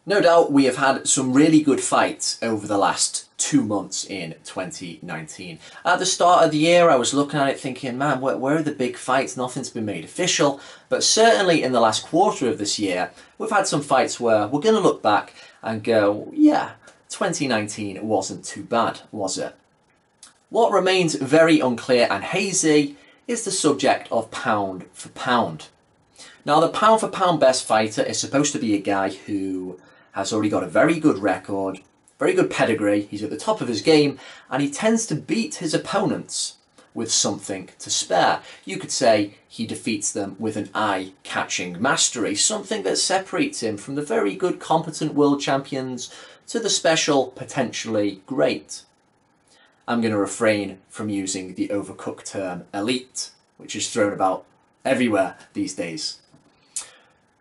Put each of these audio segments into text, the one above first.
No doubt we have had some really good fights over the last 2 months in 2019. At the start of the year I was looking at it thinking, man, where are the big fights? Nothing's been made official. But certainly in the last quarter of this year we've had some fights where we're going to look back and go, yeah, 2019 wasn't too bad, was it? What remains very unclear and hazy is the subject of pound for pound. Now, the pound for pound best fighter is supposed to be a guy who has already got a very good record, very good pedigree, he's at the top of his game, and he tends to beat his opponents with something to spare. You could say he defeats them with an eye-catching mastery, something that separates him from the very good, competent world champions to the special, potentially great. I'm going to refrain from using the overcooked term elite, which is thrown about everywhere these days.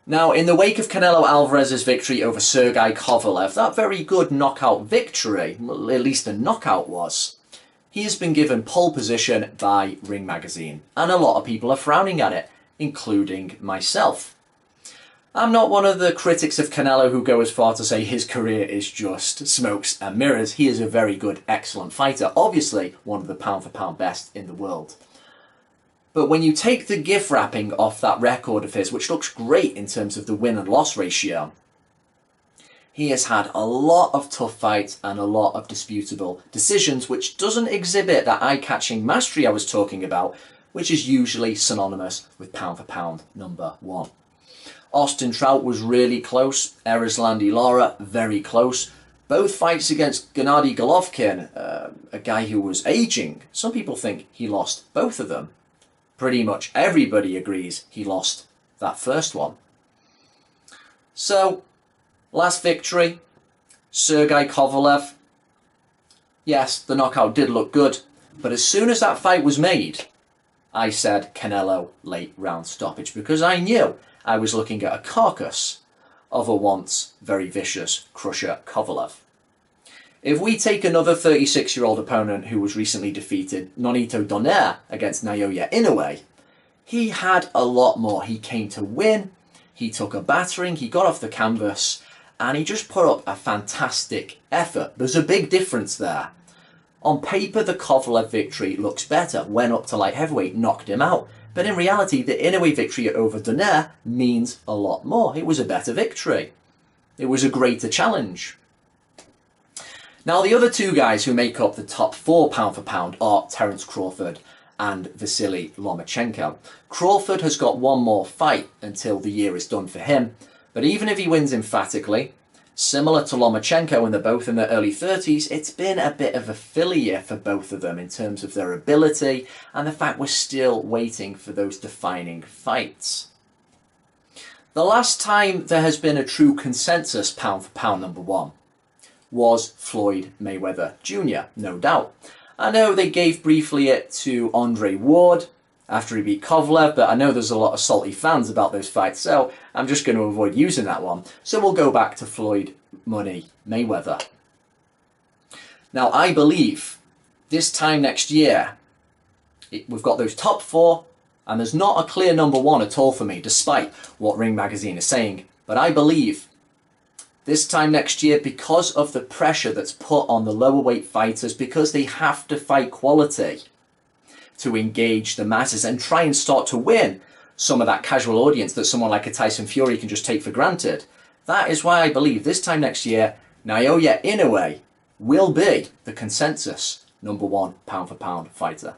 Now, in the wake of Canelo Alvarez's victory over Sergey Kovalev, that very good knockout victory, well, at least the knockout was, he has been given pole position by Ring Magazine, and a lot of people are frowning at it, including myself. I'm not one of the critics of Canelo who go as far to say his career is just smokes and mirrors. He is a very good, excellent fighter, obviously one of the pound for pound best in the world. But when you take the gift wrapping off that record of his, which looks great in terms of the win and loss ratio, he has had a lot of tough fights and a lot of disputable decisions, which doesn't exhibit that eye-catching mastery I was talking about, which is usually synonymous with pound for pound number one. Austin Trout was really close, Erislandy Lara very close. Both fights against Gennady Golovkin, a guy who was aging. Some people think he lost both of them. Pretty much everybody agrees he lost that first one. So, last victory, Sergey Kovalev. Yes, the knockout did look good, but as soon as that fight was made, I said Canelo late round stoppage, because I knew I was looking at a carcass of a once very vicious Crusher Kovalev. If we take another 36-year-old opponent who was recently defeated, Nonito Donaire, against Naoya Inoue, he had a lot more. He came to win, he took a battering, he got off the canvas, and he just put up a fantastic effort. There's a big difference there. On paper, the Kovalev victory looks better, went up to light heavyweight, knocked him out. But in reality, the Inoue victory over Donaire means a lot more. It was a better victory. It was a greater challenge. Now, the other two guys who make up the top four pound for pound are Terence Crawford and Vasily Lomachenko. Crawford has got one more fight until the year is done for him, but even if he wins emphatically, similar to Lomachenko, and they're both in their early 30s, it's been a bit of a filler year for both of them in terms of their ability and the fact we're still waiting for those defining fights. The last time there has been a true consensus pound for pound number one was Floyd Mayweather Jr, no doubt. I know they gave briefly it to Andre Ward after he beat Kovalev, but I know there's a lot of salty fans about those fights, so I'm just going to avoid using that one. So we'll go back to Floyd Money Mayweather. Now, I believe this time next year, we've got those top four, and there's not a clear number one at all for me, despite what Ring Magazine is saying. But I believe this time next year, because of the pressure that's put on the lower weight fighters, because they have to fight quality to engage the masses and try and start to win some of that casual audience that someone like a Tyson Fury can just take for granted. That is why I believe this time next year, Naoya Inoue will be the consensus number one pound for pound fighter.